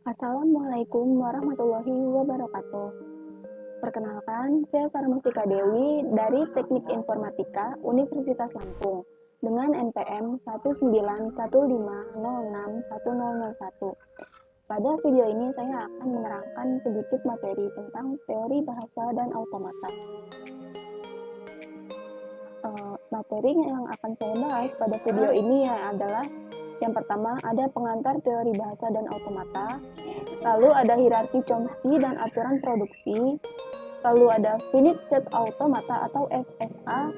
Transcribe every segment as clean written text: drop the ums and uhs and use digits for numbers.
Assalamualaikum warahmatullahi wabarakatuh. Perkenalkan, saya Sarah Mustika Dewi dari Teknik Informatika Universitas Lampung dengan NPM 191506101. Pada video ini saya akan menerangkan sedikit materi tentang teori bahasa dan automata. Materi yang akan saya bahas pada video ini adalah yang pertama ada pengantar teori bahasa dan automata, lalu ada hierarki Chomsky dan aturan produksi, lalu ada finite state automata atau FSA,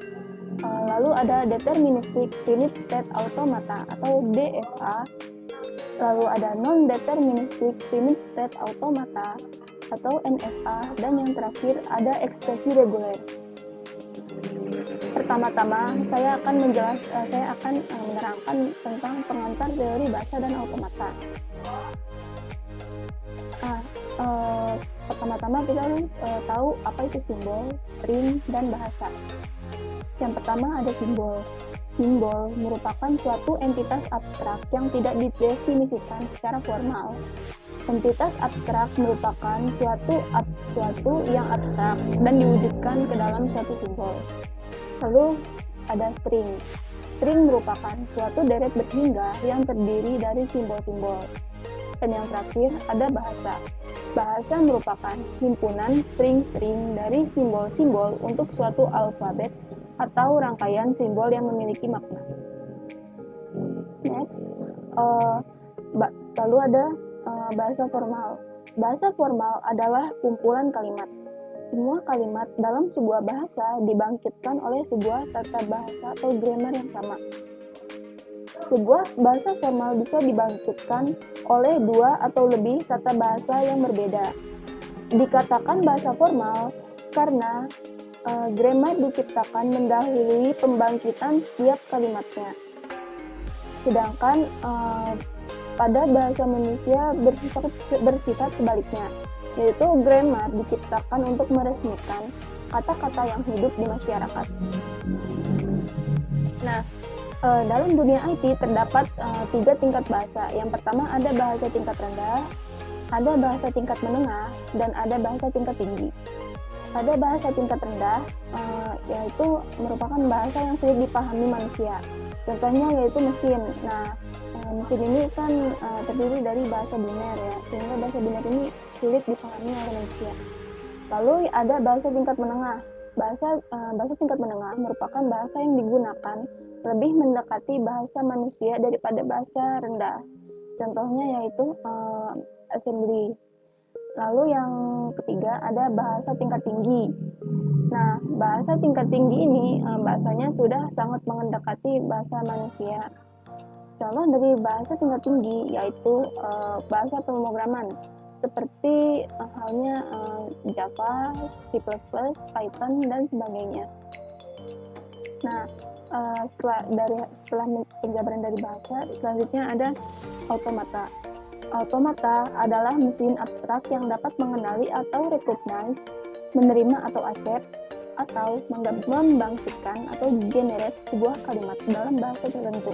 lalu ada deterministic finite state automata atau DFA, lalu ada non-deterministic finite state automata atau NFA, dan yang terakhir ada ekspresi reguler. Pertama-tama saya akan menerangkan tentang pengantar teori bahasa dan automata. Pertama-tama kita harus tahu apa itu simbol, string, dan bahasa. Yang pertama ada simbol. Simbol merupakan suatu entitas abstrak yang tidak didefinisikan secara formal. Entitas abstrak merupakan suatu yang abstrak dan diwujudkan ke dalam suatu simbol. Lalu ada string. String merupakan suatu deret berhingga yang terdiri dari simbol-simbol. Dan yang terakhir ada bahasa. Bahasa merupakan himpunan string-string dari simbol-simbol untuk suatu alfabet atau rangkaian simbol yang memiliki makna. Next, lalu ada bahasa formal. Bahasa formal adalah kumpulan kalimat. Semua kalimat dalam sebuah bahasa dibangkitkan oleh sebuah tata bahasa atau grammar yang sama. Sebuah bahasa formal bisa dibangkitkan oleh dua atau lebih tata bahasa yang berbeda. Dikatakan bahasa formal karena grammar diciptakan mendahului pembangkitan setiap kalimatnya. Sedangkan pada bahasa manusia bersifat sebaliknya, yaitu grammar diciptakan untuk meresmikan kata-kata yang hidup di masyarakat. Nah, dalam dunia IT terdapat 3 tingkat bahasa. Yang pertama ada bahasa tingkat rendah, ada bahasa tingkat menengah, dan ada bahasa tingkat tinggi. Pada bahasa tingkat rendah, yaitu merupakan bahasa yang sulit dipahami manusia. Contohnya yaitu mesin. Nah, mesin ini kan terdiri dari bahasa biner ya, sehingga bahasa biner ini sulit dipahami oleh manusia. Lalu ada bahasa tingkat menengah. Bahasa tingkat menengah merupakan bahasa yang digunakan lebih mendekati bahasa manusia daripada bahasa rendah. Contohnya yaitu assembly. Lalu yang ketiga ada bahasa tingkat tinggi. Nah, bahasa tingkat tinggi ini bahasanya sudah sangat mendekati bahasa manusia. Contoh dari bahasa tingkat tinggi yaitu bahasa pemrograman seperti halnya Java, C++, Python, dan sebagainya. Nah, setelah penjabaran dari bahasa, selanjutnya ada automata. Automata adalah mesin abstrak yang dapat mengenali atau recognize, menerima atau accept, atau membangkitkan atau generate sebuah kalimat dalam bahasa tertentu.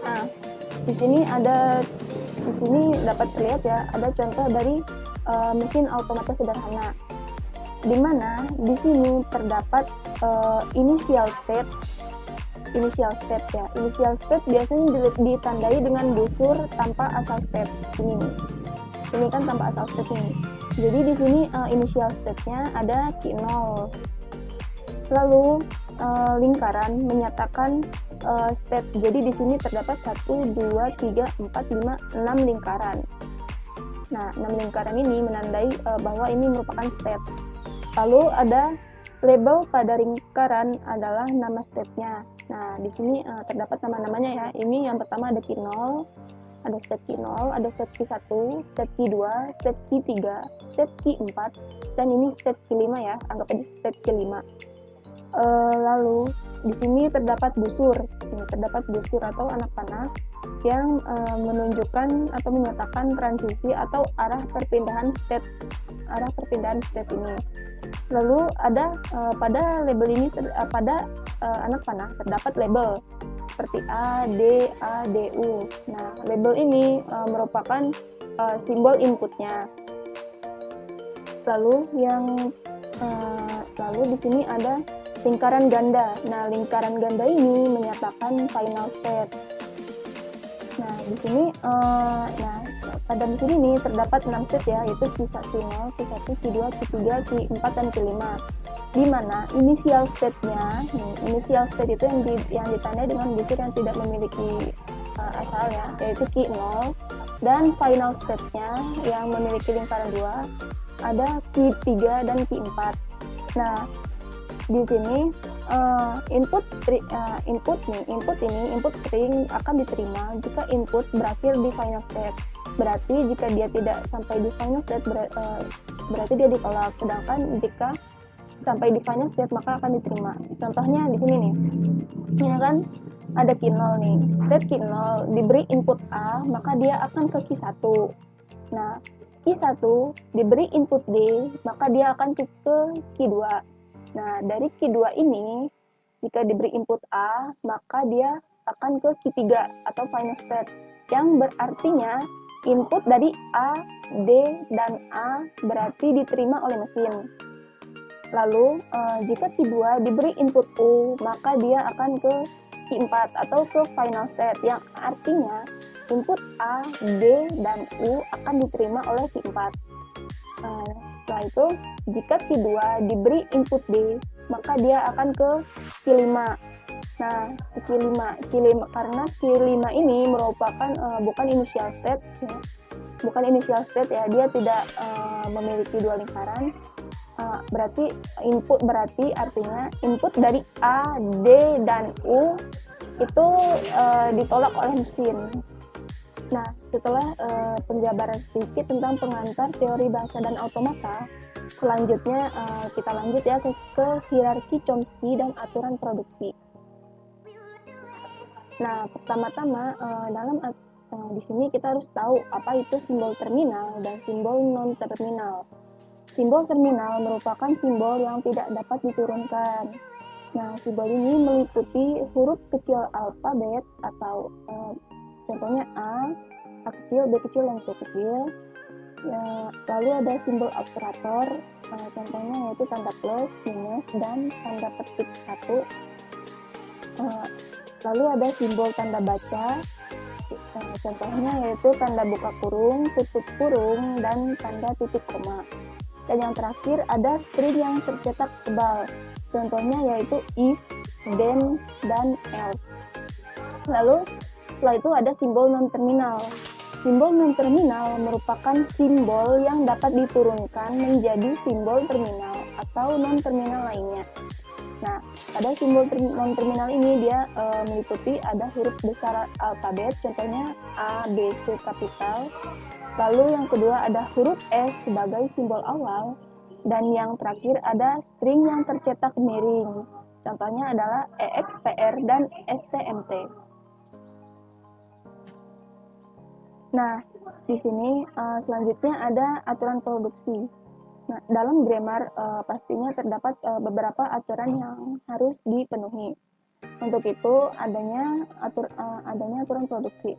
Nah, di sini dapat terlihat ya, ada contoh dari mesin automata sederhana, di mana di sini terdapat initial state ya. Initial state biasanya ditandai dengan busur tanpa asal state ini kan tanpa asal state ini. Jadi di sini initial state-nya ada key 0. Lalu lingkaran menyatakan state. Jadi di sini terdapat 1, 2, 3, 4, 5, 6 lingkaran. Nah, 6 lingkaran ini menandai bahwa ini merupakan state. Lalu ada label pada lingkaran adalah nama state-nya. Nah, di sini terdapat nama-namanya ya. Ini yang pertama ada key 0, ada state key 0, ada state key 1, state key 2, state key 3, state key 4, dan ini state key 5 ya. Anggap aja state key 5. Lalu di sini terdapat busur. Ini terdapat busur atau anak panah yang menunjukkan atau menyatakan transisi atau arah perpindahan state ini. Lalu ada pada label ini pada anak panah terdapat label. seperti A, D, A, D, U. Nah, label ini merupakan simbol inputnya. Lalu lalu di sini ada lingkaran ganda. Nah, lingkaran ganda ini menyatakan final state. Nah, di sini pada mesin ini terdapat 6 state ya, yaitu Q1, Q1, Q2, Q3, Q4 dan Q5. Di mana initial state-nya, initial state itu yang ditandai dengan busur yang tidak memiliki asal ya, yaitu Q0, dan final state-nya yang memiliki lingkaran 2 ada Q3 dan Q4. Nah, di sini input string akan diterima jika input berakhir di final state. Berarti jika dia tidak sampai di final state berarti dia ditolak. Sedangkan jika sampai di final state maka akan diterima. Contohnya di sini nih. Ini kan ada Q0 nih. State Q0 diberi input A, maka dia akan ke Q1. Nah, Q1 diberi input D, maka dia akan ke Q2. Nah, dari Q2 ini, jika diberi input A, maka dia akan ke Q3 atau final state, yang berartinya input dari A, D, dan A berarti diterima oleh mesin. Lalu, jika Q2 diberi input U, maka dia akan ke Q4 atau ke final state, yang artinya input A, D, dan U akan diterima oleh Q4. Setelah itu, jika Q2 diberi input D, maka dia akan ke Q5. Nah, Q5 karena Q5 ini merupakan bukan initial state ya, dia tidak memiliki dua lingkaran. Berarti artinya input dari A, D, dan U itu ditolak oleh mesin. Nah, setelah penjabaran sedikit tentang pengantar teori bahasa dan automata, selanjutnya kita lanjut ya ke hierarki Chomsky dan aturan produksi. Nah, pertama-tama di sini kita harus tahu apa itu simbol terminal dan simbol non-terminal. Simbol terminal merupakan simbol yang tidak dapat diturunkan. Nah, simbol ini meliputi huruf kecil alfabet atau contohnya A kecil, B kecil, dan C kecil. Ya, lalu ada simbol operator, contohnya yaitu tanda plus, minus, dan tanda petik 1. Lalu ada simbol tanda baca, contohnya yaitu tanda buka kurung, tutup kurung, dan tanda titik koma. Dan yang terakhir ada string yang tercetak tebal, contohnya yaitu if, then, dan else. Lalu setelah itu ada simbol non-terminal. Simbol non-terminal merupakan simbol yang dapat diturunkan menjadi simbol terminal atau non-terminal lainnya. Nah, pada simbol non-terminal ini dia meliputi ada huruf besar alfabet, contohnya A, B, C kapital. Lalu yang kedua ada huruf S sebagai simbol awal, dan yang terakhir ada string yang tercetak miring. Contohnya adalah EXPR dan STMT. Nah, di sini selanjutnya ada aturan produksi. Nah, dalam grammar pastinya terdapat beberapa aturan yang harus dipenuhi. Untuk itu adanya aturan produksi.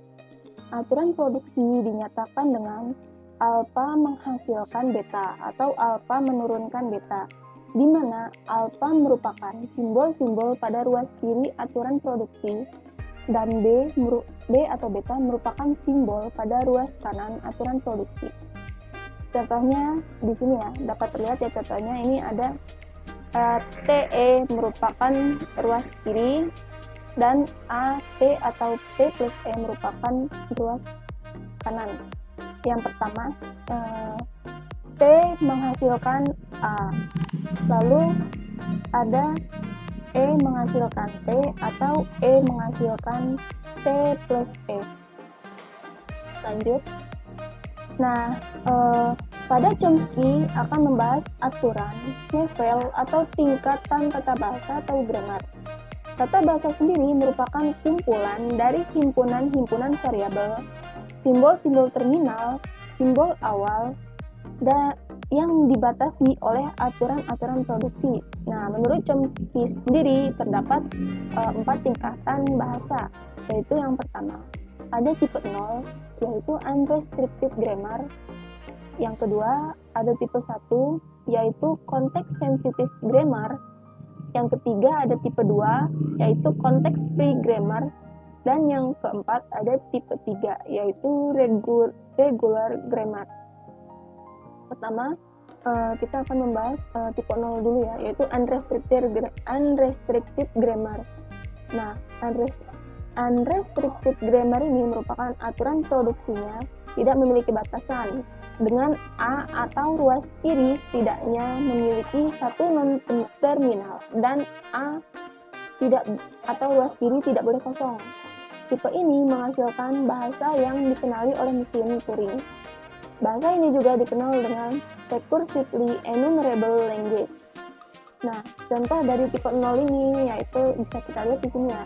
Aturan produksi dinyatakan dengan alfa menghasilkan beta atau alfa menurunkan beta, di mana alfa merupakan simbol-simbol pada ruas kiri aturan produksi dan B atau beta merupakan simbol pada ruas kanan aturan produksi. Contohnya di sini ya, dapat terlihat ya, contohnya ini ada TE merupakan ruas kiri dan AT atau T plus E merupakan ruas kanan. Yang pertama, T menghasilkan A, lalu ada E menghasilkan T atau E menghasilkan T plus E. Lanjut. Nah, pada Chomsky akan membahas aturan, level atau tingkatan tata bahasa atau grammar. Tata bahasa sendiri merupakan kumpulan dari himpunan-himpunan variabel, simbol-simbol terminal, simbol awal, yang dibatasi oleh aturan-aturan produksi. Nah, menurut Chomsky sendiri terdapat 4 tingkatan bahasa, yaitu yang pertama, ada tipe 0, yaitu unrestricted grammar. Yang kedua, ada tipe 1, yaitu context sensitive grammar. Yang ketiga, ada tipe 2, yaitu context free grammar. Dan yang keempat, ada tipe 3, yaitu regular grammar. Pertama, kita akan membahas tipe 0 dulu ya, yaitu unrestricted grammar. Nah, unrestricted grammar ini merupakan aturan produksinya tidak memiliki batasan, dengan A atau ruas kiri setidaknya memiliki satu non-terminal, dan A tidak atau ruas kiri tidak boleh kosong. Tipe ini menghasilkan bahasa yang dikenali oleh mesin Turing. Bahasa ini juga dikenal dengan recursively enumerable language. Nah, contoh dari tipe 0 ini yaitu bisa kita lihat di sini ya.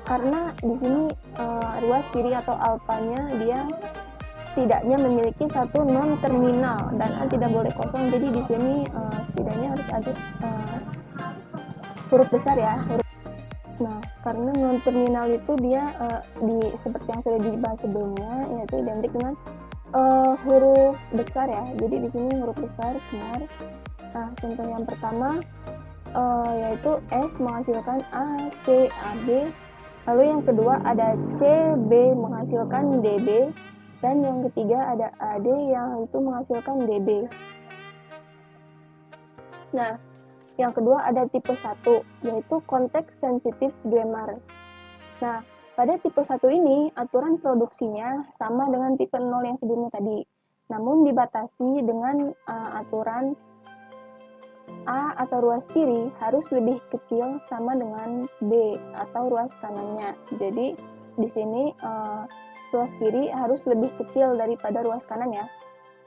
Karena di sini ruas kiri atau alfanya dia tidaknya memiliki satu non terminal dan A tidak boleh kosong. Jadi di sini setidaknya harus ada huruf besar ya. Nah, karena non terminal itu dia seperti yang sudah dibahas sebelumnya, yaitu identik dengan huruf besar ya. Jadi di sini huruf besar benar. Nah, contoh yang pertama yaitu S menghasilkan A, C, A, B. Lalu yang kedua ada C, B menghasilkan DB. Dan yang ketiga ada AD yang itu menghasilkan DB. Nah, yang kedua ada tipe 1, yaitu context sensitive grammar. Nah, pada tipe 1 ini, aturan produksinya sama dengan tipe 0 yang sebelumnya tadi. Namun dibatasi dengan aturan A atau ruas kiri harus lebih kecil sama dengan B atau ruas kanannya. Jadi, di sini ruas kiri harus lebih kecil daripada ruas kanan ya.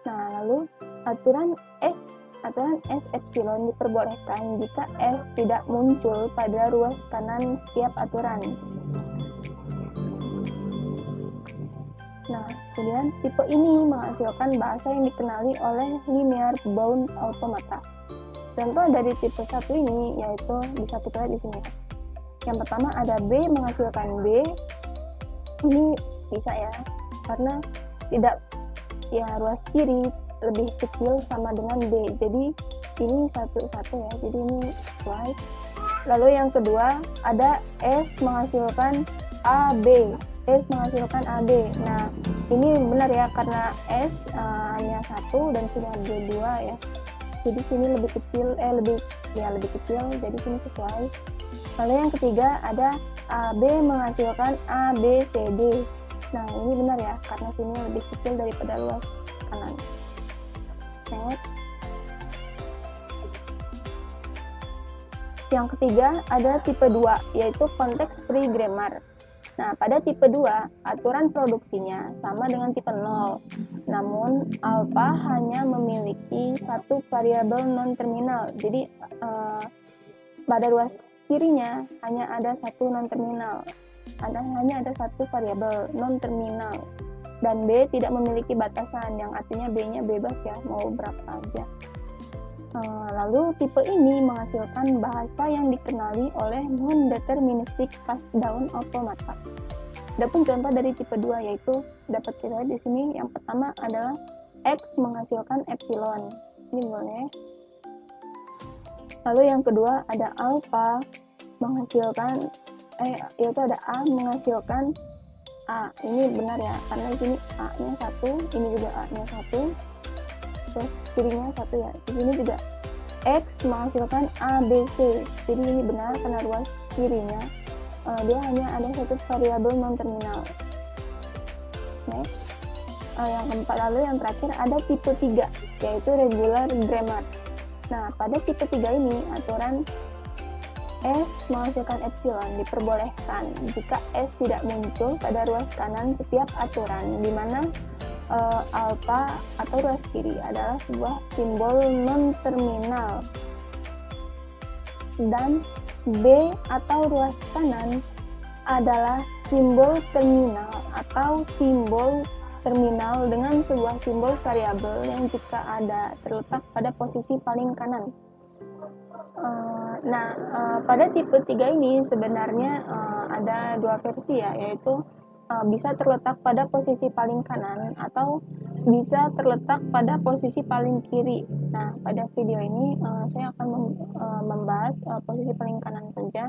Nah, lalu aturan S epsilon diperbolehkan jika S tidak muncul pada ruas kanan setiap aturan. Nah, kemudian tipe ini menghasilkan bahasa yang dikenali oleh linear bound automata. Contoh dari tipe 1 ini yaitu bisa kita lihat di sini. Yang pertama ada B menghasilkan B. Ini bisa ya, karena tidak ya ruas kiri lebih kecil sama dengan B. Jadi ini satu-satu ya. Jadi ini right. Lalu yang kedua ada S menghasilkan AB. S menghasilkan AB. Nah, ini benar ya karena S hanya satu dan sini ada dua ya. Jadi sini lebih kecil lebih kecil. Jadi sini sesuai. Lalu yang ketiga ada AB menghasilkan ABCD. Nah, ini benar ya karena sini lebih kecil daripada ruas kanan. Next. Yang ketiga ada tipe 2 yaitu context free grammar. Nah, pada tipe 2 aturan produksinya sama dengan tipe 0. Namun alpha hanya memiliki satu variabel non terminal. Jadi pada ruas kirinya hanya ada satu non terminal. Hanya ada satu variabel non terminal. Dan B tidak memiliki batasan, yang artinya B-nya bebas ya, mau berapa aja. Lalu tipe ini menghasilkan bahasa yang dikenali oleh non-deterministic pass-down automata. Adapun contoh dari tipe 2 yaitu dapat kita lihat di sini. Yang pertama adalah X menghasilkan epsilon. Ini boleh. Lalu yang kedua ada alpha menghasilkan yaitu ada A menghasilkan A. Ini benar ya, karena di sini A-nya 1, ini juga A-nya 1. Terus kirinya 1 ya. Di sini juga X menghasilkan ABC. Jadi ini benar karena ruas kirinya dia hanya ada satu variabel non terminal. Next. Yang keempat, lalu yang terakhir ada tipe 3 yaitu regular grammar. Nah, pada tipe 3 ini aturan S menghasilkan epsilon diperbolehkan jika S tidak muncul pada ruas kanan setiap aturan, di mana alpha atau ruas kiri adalah sebuah simbol non terminal dan B atau ruas kanan adalah simbol terminal atau simbol terminal dengan sebuah simbol variabel yang jika ada terletak pada posisi paling kanan. Pada tipe 3 ini sebenarnya ada dua versi ya, yaitu bisa terletak pada posisi paling kanan atau bisa terletak pada posisi paling kiri. Nah, pada video ini saya akan membahas posisi paling kanan saja.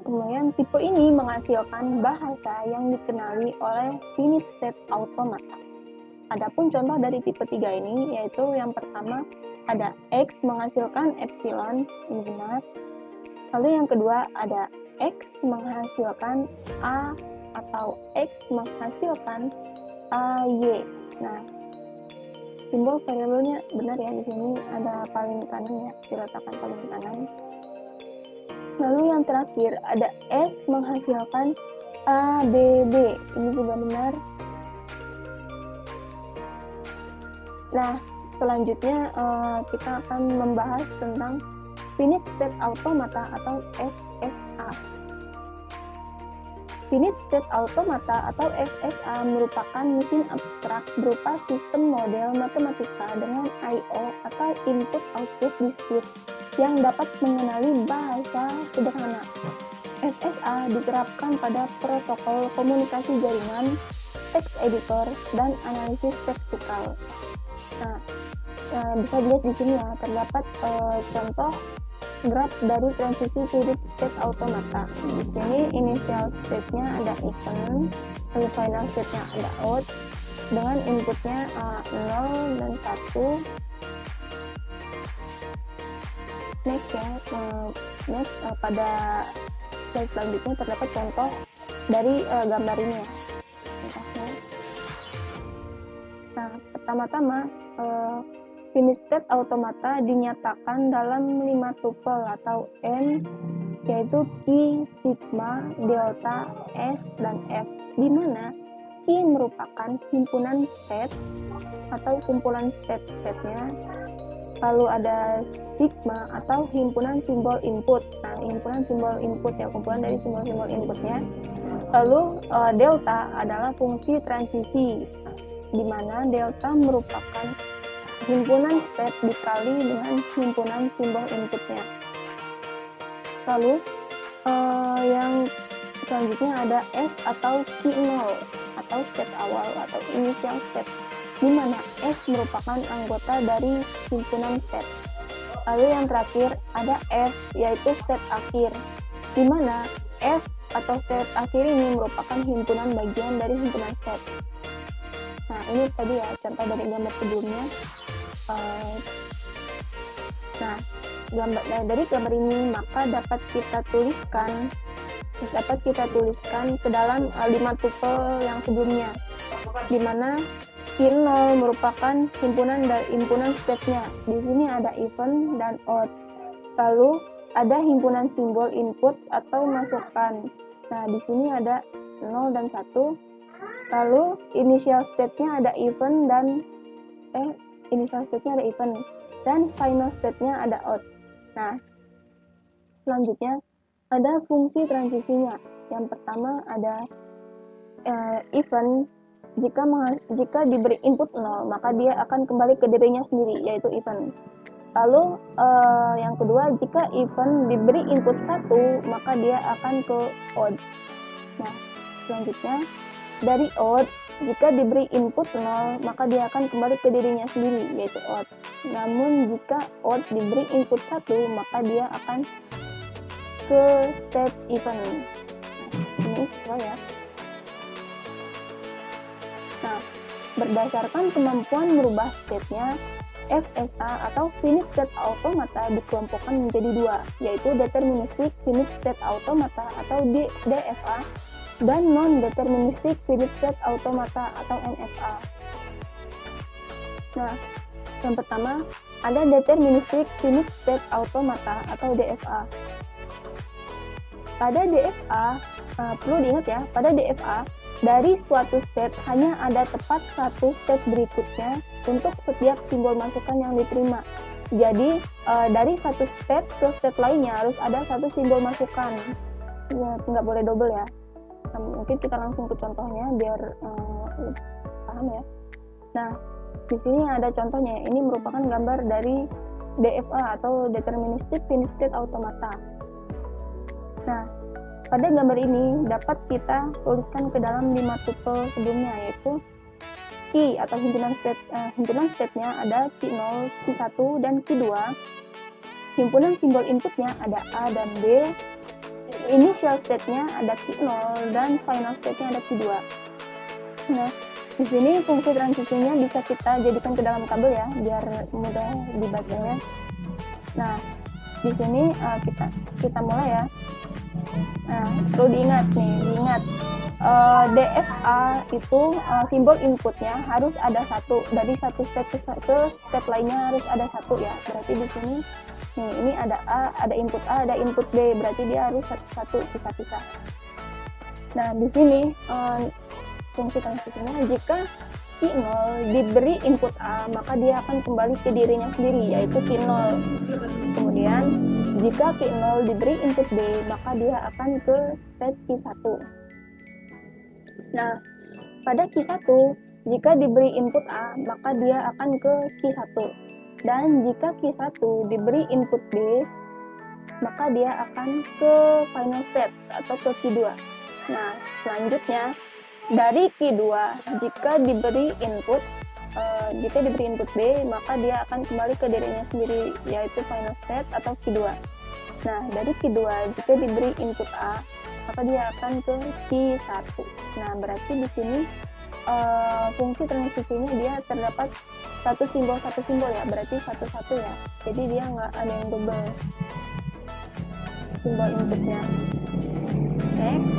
Kemudian tipe ini menghasilkan bahasa yang dikenali oleh finite state automata. Adapun contoh dari tipe 3 ini yaitu yang pertama ada X menghasilkan epsilon, ini benar. Lalu yang kedua ada X menghasilkan A atau X menghasilkan AY. Nah, simbol variabelnya benar ya, di sini ada paling kanan ya, diletakkan paling kanan. Lalu yang terakhir ada S menghasilkan ABB, ini juga benar. Nah, selanjutnya kita akan membahas tentang finite state automata atau FSA. Finite state automata atau FSA merupakan mesin abstrak berupa sistem model matematika dengan I/O atau input-output discrete yang dapat mengenali bahasa sederhana. FSA diterapkan pada protokol komunikasi jaringan, text editor, dan analisis tekstual. Nah, bisa dilihat di sini ya, terdapat contoh graf dari transisi finite state automata. Di sini initial state-nya ada even, lalu final state-nya ada out, dengan inputnya 0 dan 1. Next ya, pada slide selanjutnya terdapat contoh dari gambar ini ya. Nah, pertama-tama finite state automata dinyatakan dalam 5 tupel atau M, yaitu Q, sigma, delta, S, dan F, di mana Q merupakan himpunan state atau kumpulan state-nya. Lalu ada sigma atau himpunan simbol input. Nah, himpunan simbol input ya, kumpulan dari simbol-simbol inputnya. Lalu delta adalah fungsi transisi, di mana delta merupakan himpunan state dikali dengan himpunan simbol inputnya. Lalu yang selanjutnya ada S atau Q0 atau state awal atau initial state, di mana S merupakan anggota dari himpunan state. Lalu yang terakhir ada F, yaitu state akhir, di mana F atau state akhir ini merupakan himpunan bagian dari himpunan state. Nah, ini tadi ya contoh dari gambar sebelumnya. Dari gambar ini maka dapat kita tuliskan ke dalam 5 tupel yang sebelumnya, di mana Q0 merupakan himpunan state-nya. Di sini ada even dan out. Lalu ada himpunan simbol input atau masukan. Nah, di sini ada 0 dan 1. Lalu initial state-nya ada even dan final state-nya ada out. Nah, selanjutnya ada fungsi transisinya. Yang pertama ada even. Jika diberi input 0, maka dia akan kembali ke dirinya sendiri, yaitu even. Lalu yang kedua, jika even diberi input 1, maka dia akan ke odd. Nah, selanjutnya dari odd, jika diberi input 0, maka dia akan kembali ke dirinya sendiri, yaitu odd. Namun jika odd diberi input 1, maka dia akan ke state even. Nah, ini sesuai ya. Nah, berdasarkan kemampuan merubah state-nya, FSA atau finite state automata dikelompokkan menjadi 2, yaitu deterministic finite state automata atau DFA dan non-deterministic finite state automata atau NFA. Nah, yang pertama ada deterministic finite state automata atau DFA. Pada DFA, perlu diingat ya, pada DFA dari suatu state hanya ada tepat satu state berikutnya untuk setiap simbol masukan yang diterima. Jadi dari satu state ke state lainnya harus ada satu simbol masukan. Ya, nggak boleh double ya. Mungkin kita langsung ke contohnya biar paham ya. Nah, di sini ada contohnya. Ini merupakan gambar dari DFA atau Deterministic Finite State Automata. Nah, pada gambar ini dapat kita tuliskan ke dalam 5 tuple sebelumnya, yaitu key atau himpunan state-nya ada Q0, Q1, dan Q2. Himpunan simbol inputnya ada A dan B. Initial state-nya ada Q0 dan final state-nya ada Q2. Nah, di sini fungsi transisinya bisa kita jadikan ke dalam kabel ya, biar mudah dibacanya. Nah, di sini kita mulai ya. Nah, perlu diingat DFA itu simbol inputnya harus ada satu, dari satu step ke step lainnya harus ada satu ya. Berarti di sini nih, ini ada A, ada input B, berarti dia harus satu pisah-pisah. Nah, di sini fungsi transisinya, jika Q0 diberi input A, maka dia akan kembali ke dirinya sendiri, yaitu Q0. Kemudian, jika Q0 diberi input B, maka dia akan ke state Q1. Nah, pada Q1, jika diberi input A, maka dia akan ke Q1. Dan jika Q1 diberi input B, maka dia akan ke final state atau ke Q2. Nah, selanjutnya, dari Q2, jika diberi input B, maka dia akan kembali ke dirinya sendiri, yaitu final state atau Q2. Nah, dari Q2, jika diberi input A, maka dia akan ke Q1. Nah, berarti di sini fungsi transisinya dia terdapat satu simbol ya, berarti satu-satu ya. Jadi dia nggak ada yang double simbol inputnya. Next.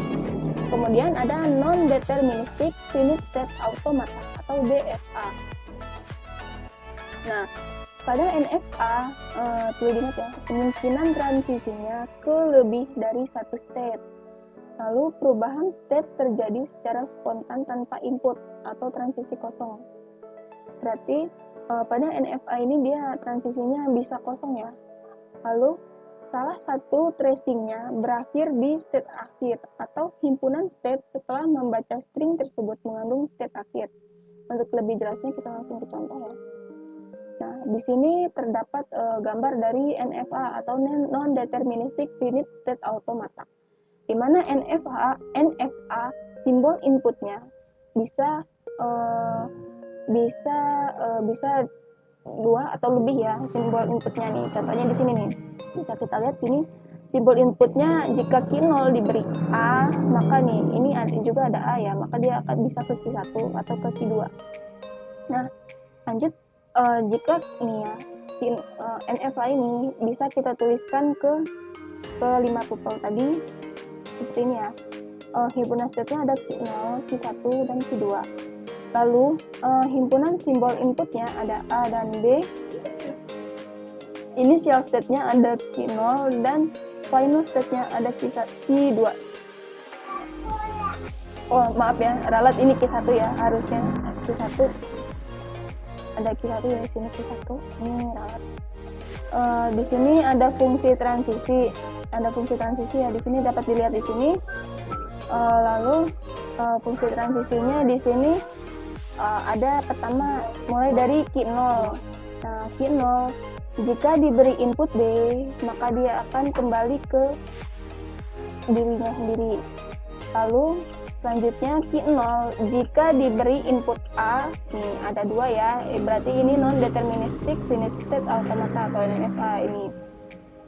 Kemudian ada non-deterministic finite state automata atau DFA. Nah, pada NFA perlu diingat ya, kemungkinan transisinya ke lebih dari satu state. Lalu perubahan state terjadi secara spontan tanpa input atau transisi kosong. Berarti pada NFA ini dia transisinya bisa kosong ya. Lalu salah satu tracingnya berakhir di state akhir atau himpunan state setelah membaca string tersebut mengandung state akhir. Untuk lebih jelasnya kita langsung ke contoh ya. Nah, di sini terdapat gambar dari NFA atau non-deterministic finite state automata, di mana NFA simbol inputnya bisa dua atau lebih ya simbol inputnya nih. Contohnya di sini nih, bisa kita lihat sini simbol inputnya, jika Q0 diberi A, maka nih ini juga ada A ya, maka dia akan bisa ke Q1 atau ke Q2. Nah, lanjut, jika ini ya NFA ini bisa kita tuliskan ke 5 tuple tadi seperti ini ya. Himpunan state-nya ada Q0, Q1, dan Q2. Lalu himpunan simbol inputnya ada A dan B. Initial state-nya ada Q0 dan final state-nya ada Q2. Oh, maaf ya, ralat ini Q1 ya, harusnya Q1. Ada Q1 ya, di sini Q1. Ini ralat. Di sini ada fungsi transisi. Ya, di sini dapat dilihat di sini. Lalu fungsi transisinya di sini ada pertama mulai dari Q0. Nah, Q0 jika diberi input B, maka dia akan kembali ke dirinya sendiri. Lalu selanjutnya Q0 jika diberi input A, nih ada dua ya, berarti ini non-deterministic finite state automata atau NFA ini.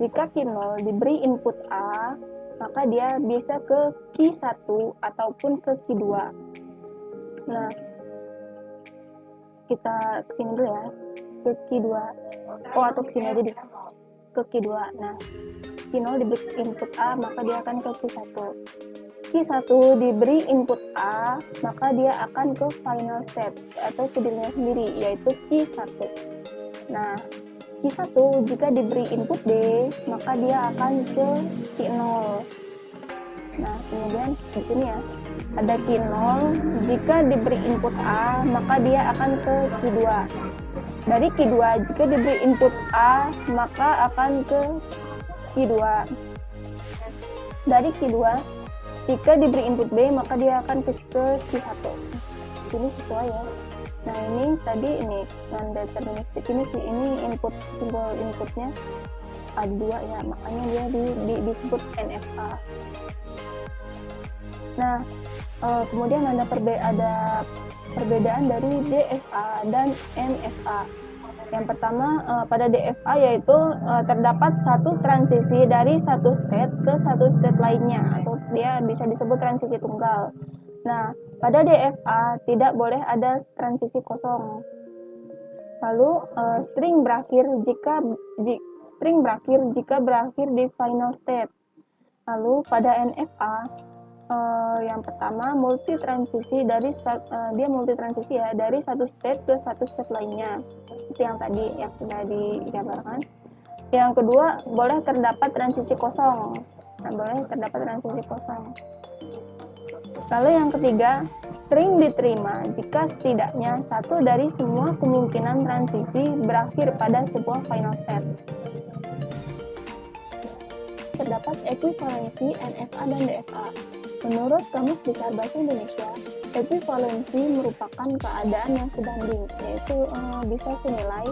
Jika Q0 diberi input A, maka dia bisa ke Q1 ataupun ke Q2. Nah, kita kesini dulu ya, ke Q2. Atau kesini aja deh, ke Q2. Nah, Q0 diberi input A, maka dia akan ke Q1. Q1 diberi input A, maka dia akan ke final state atau ke dirinya sendiri, yaitu Q1. Nah, Q1 jika diberi input B, maka dia akan ke Q0. Nah, kemudian di sini ya, ada Q0 jika diberi input A, maka dia akan ke Q2. Dari Q2 jika diberi input A, maka akan ke Q2. Dari Q2 jika diberi input B, maka dia akan ke Q1. sini sesuai ya. Nah ini tadi ini non deterministik ini input, simbol inputnya ada 2 ya, makanya dia disebut NFA. Nah kemudian ada perbedaan dari DFA dan NFA. Yang pertama pada DFA yaitu terdapat satu transisi dari satu state ke satu state lainnya, atau dia bisa disebut transisi tunggal. Nah pada DFA tidak boleh ada transisi kosong. Lalu string berakhir jika berakhir di final state. Lalu pada NFA yang pertama dia multi transisi ya, dari satu state ke satu state lainnya, itu yang tadi yang sudah digambarkan. Yang kedua, boleh terdapat transisi kosong. Lalu yang ketiga, string diterima jika setidaknya satu dari semua kemungkinan transisi berakhir pada sebuah final state. Terdapat ekuivalensi NFA dan DFA. Menurut Kamus Besar Bahasa Indonesia, ekuivalensi merupakan keadaan yang sebanding, yaitu bisa senilai,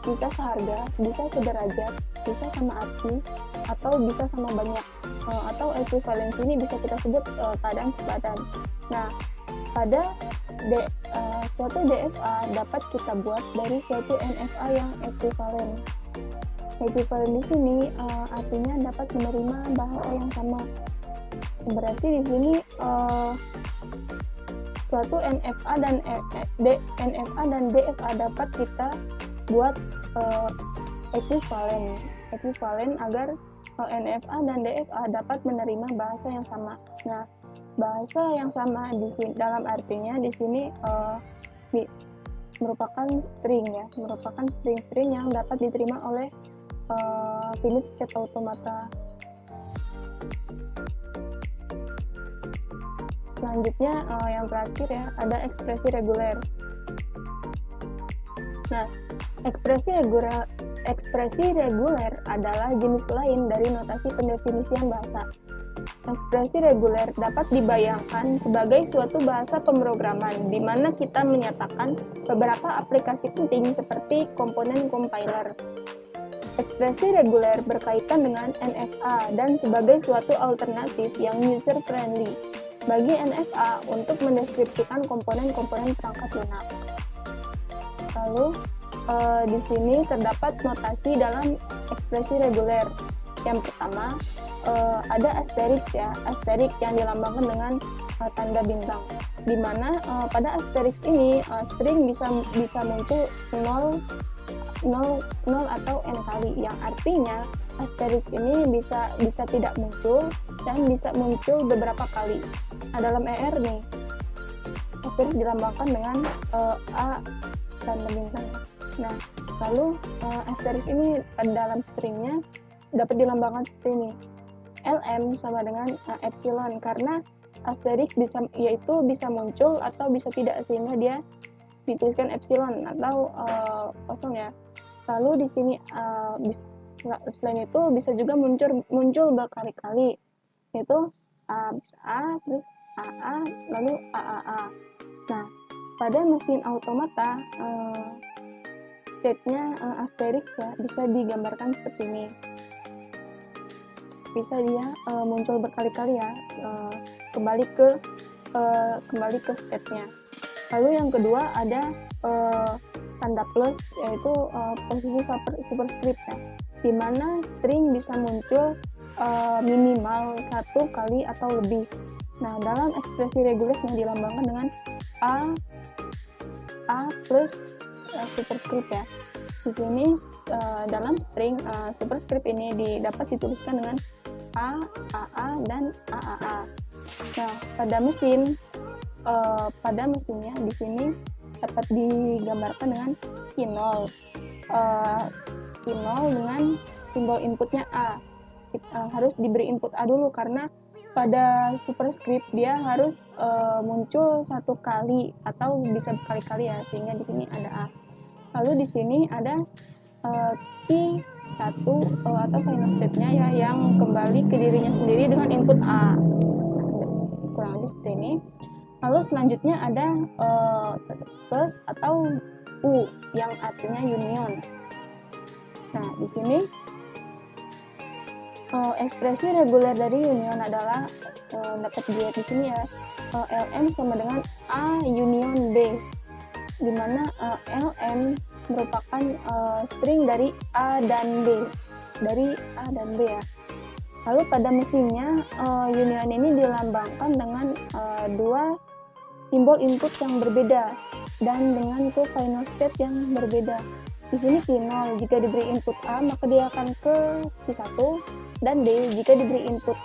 bisa seharga, bisa sederajat, bisa sama arti, atau bisa sama banyak. Atau ekuivalensi ini bisa kita sebut keadaan sepadan. Nah, pada suatu DFA dapat kita buat dari suatu NFA yang ekuivalen. Ekuivalen di sini artinya dapat menerima bahasa yang sama. Berarti di sini suatu NFA dan DFA dapat kita buat ekuivalen agar NFA dan DFA dapat menerima bahasa yang sama. Nah, bahasa yang sama di sini dalam artinya di sini merupakan string yang dapat diterima oleh finite state automata. Selanjutnya yang terakhir ya, ada ekspresi reguler. Nah, ekspresi reguler adalah jenis lain dari notasi pendefinisian bahasa. Ekspresi reguler dapat dibayangkan sebagai suatu bahasa pemrograman di mana kita menyatakan beberapa aplikasi penting seperti komponen compiler. Ekspresi reguler berkaitan dengan NFA dan sebagai suatu alternatif yang user friendly bagi NFA untuk mendeskripsikan komponen-komponen perangkat lunak. Lalu di sini terdapat notasi dalam ekspresi reguler. Yang pertama ada asterisk ya, asterisk yang dilambangkan dengan tanda bintang, di mana pada asterisk ini string bisa muncul 0 atau n kali, yang artinya asterisk ini bisa tidak muncul dan bisa muncul beberapa kali. Nah, dalam ER nih asterisk dilambangkan dengan A tanda bintang. Nah, lalu asterisk ini pada dalam stringnya dapat dilambangkan seperti ini, LM sama dengan epsilon, karena asterisk bisa muncul atau bisa tidak, sehingga dia dituliskan epsilon atau kosong ya. Lalu di sini selain itu bisa juga muncul berkali-kali, yaitu A terus AA lalu AAA. Nah, pada mesin automata state-nya asterisk ya bisa digambarkan seperti ini. Bisa dia muncul berkali-kali ya, kembali ke state-nya. Lalu yang kedua ada tanda plus, yaitu posisi superscript ya, di mana string bisa muncul minimal 1 kali atau lebih. Nah, dalam ekspresi reguler yang dilambangkan dengan A plus superscript ya. Di sini dalam string superscript ini dapat dituliskan dengan A, AA, dan AAA. Nah, pada mesinnya di sini dapat digambarkan dengan Q0 dengan simbol inputnya A. Harus diberi input A dulu, karena pada superscript dia harus muncul 1 kali atau bisa berkali-kali ya, sehingga di sini ada A. Lalu di sini ada T1 atau final state-nya ya, yang kembali ke dirinya sendiri dengan input A. Kurang lebih seperti ini. Lalu selanjutnya ada plus atau U yang artinya union. Nah, di sini ekspresi reguler dari union adalah dapat dilihat di sini ya, Lm sama dengan A union B, di mana Lm merupakan string dari A dan B, ya. Lalu pada mesinnya union ini dilambangkan dengan dua simbol input yang berbeda dan dengan ke final state yang berbeda. Di sini Q0 jika diberi input A maka dia akan ke Q1, dan D jika diberi input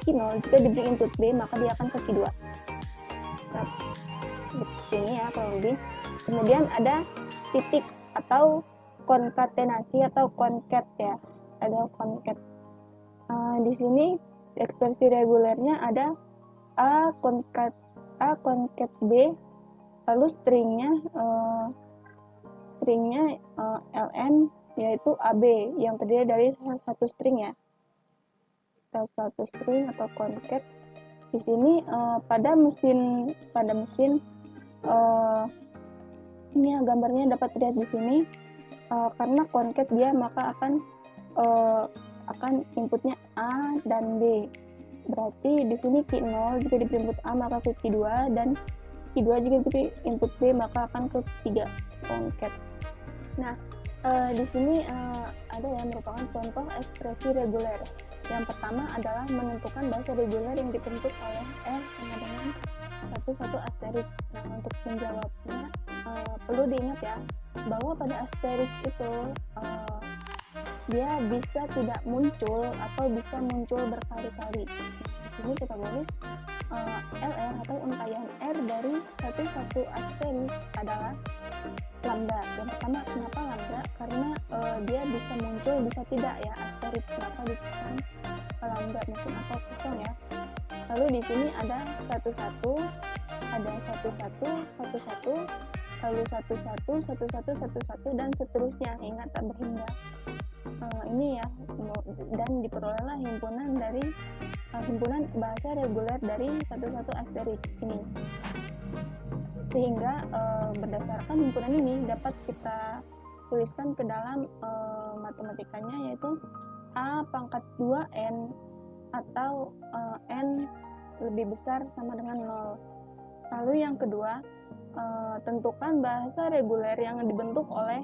Q0 jika diberi input B maka dia akan ke Q2. Nah, seperti ini ya kalau lebih. Kemudian ada titik atau konkatenasi atau concat ya, ada concat. Di sini ekspresi regulernya ada A concat B, lalu stringnya Ln yaitu AB yang terdiri dari satu string ya, satu string atau concat. Di sini pada mesin ini ya, gambarnya dapat dilihat di sini. Karena concat dia maka akan inputnya A dan B. Berarti di sini Q0 jika diberi input A maka ke Q2, dan Q2 jika diberi input B maka akan ke Q3 concat. Nah, di sini ada yang merupakan contoh ekspresi reguler. Yang pertama adalah menentukan bahasa reguler yang dibentuk oleh L sama dengan 11 asterisk. Nah, untuk menjawabnya perlu diingat ya bahwa pada asterisk itu dia bisa tidak muncul atau bisa muncul berkali-kali. Ini kita tulis LR atau untayan R dari satu asterisk adalah lambda. Yang pertama, kenapa lambda? Karena dia bisa muncul bisa tidak ya asterisk, maka dituliskan lambda mungkin atau kosong ya. Lalu di sini ada satu, lalu satu, dan seterusnya hingga tak berhingga. Ini ya, dan diperolehlah himpunan bahasa reguler dari satu asterisk ini. Sehingga berdasarkan himpunan ini dapat kita tuliskan ke dalam matematikanya, yaitu A pangkat 2N atau N lebih besar sama dengan 0. Lalu yang kedua, tentukan bahasa reguler yang dibentuk oleh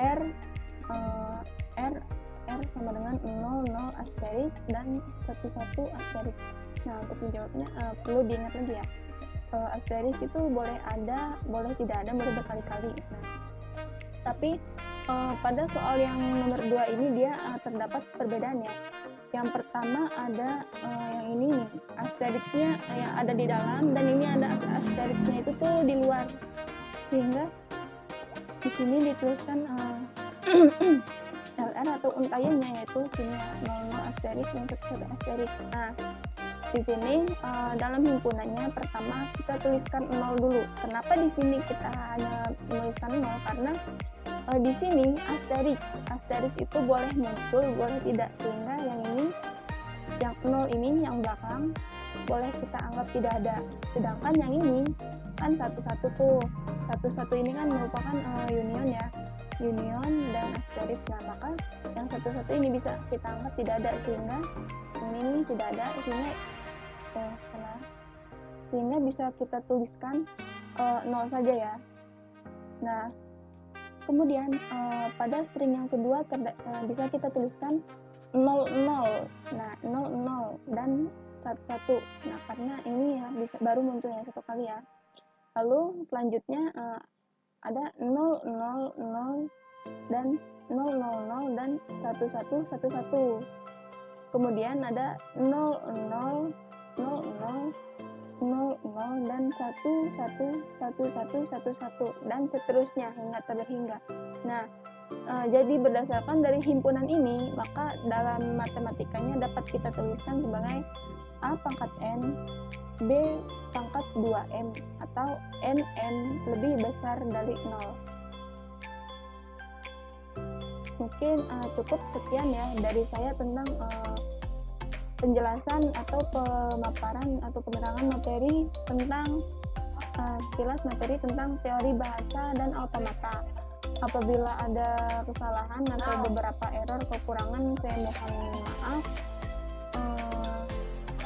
R sama dengan 00 asterisk dan 11 asterisk. Nah, untuk menjawabnya perlu diingat lagi ya, asterisk itu boleh ada, boleh tidak ada, boleh berkali-kali. Nah, tapi pada soal yang nomor 2 ini dia terdapat perbedaan ya. Yang pertama ada yang ini nih, asterisknya yang ada di dalam, dan ini ada asterisknya itu tuh di luar, sehingga di sini dituliskan LR atau untayannya, yaitu sini 00 asterisk dan 11 asterisk. Nah, di sini dalam himpunannya pertama kita tuliskan 0 dulu. Kenapa di sini kita hanya menuliskan 0? Karena di sini asterisk itu boleh muncul, boleh tidak, sehingga yang ini, yang 0 ini yang belakang boleh kita anggap tidak ada. Sedangkan yang ini kan satu tuh, satu ini kan merupakan union ya, union dan asterisk. Nah, maka yang satu ini bisa kita anggap tidak ada, sehingga ini tidak ada, sehingga bisa kita tuliskan 0 saja ya. Nah, kemudian pada string yang kedua bisa kita tuliskan 00. Nah, 00 dan 11. Nah, karena ini ya bisa baru munculnya satu kali ya. Lalu selanjutnya ada 000 dan 000 dan 1111. Kemudian ada 00 dan 1111 dan seterusnya hingga terhingga. Nah, jadi berdasarkan dari himpunan ini, maka dalam matematikanya dapat kita tuliskan sebagai A pangkat N, B pangkat 2M, atau NN lebih besar dari 0. Mungkin cukup sekian ya dari saya tentang penjelasan atau pemaparan atau penerangan materi tentang sekilas materi tentang teori bahasa dan automata. Apabila ada kesalahan atau beberapa error kekurangan, saya mohon maaf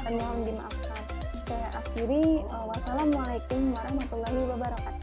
dan mohon dimaafkan. Saya akhiri, wassalamualaikum warahmatullahi wabarakatuh.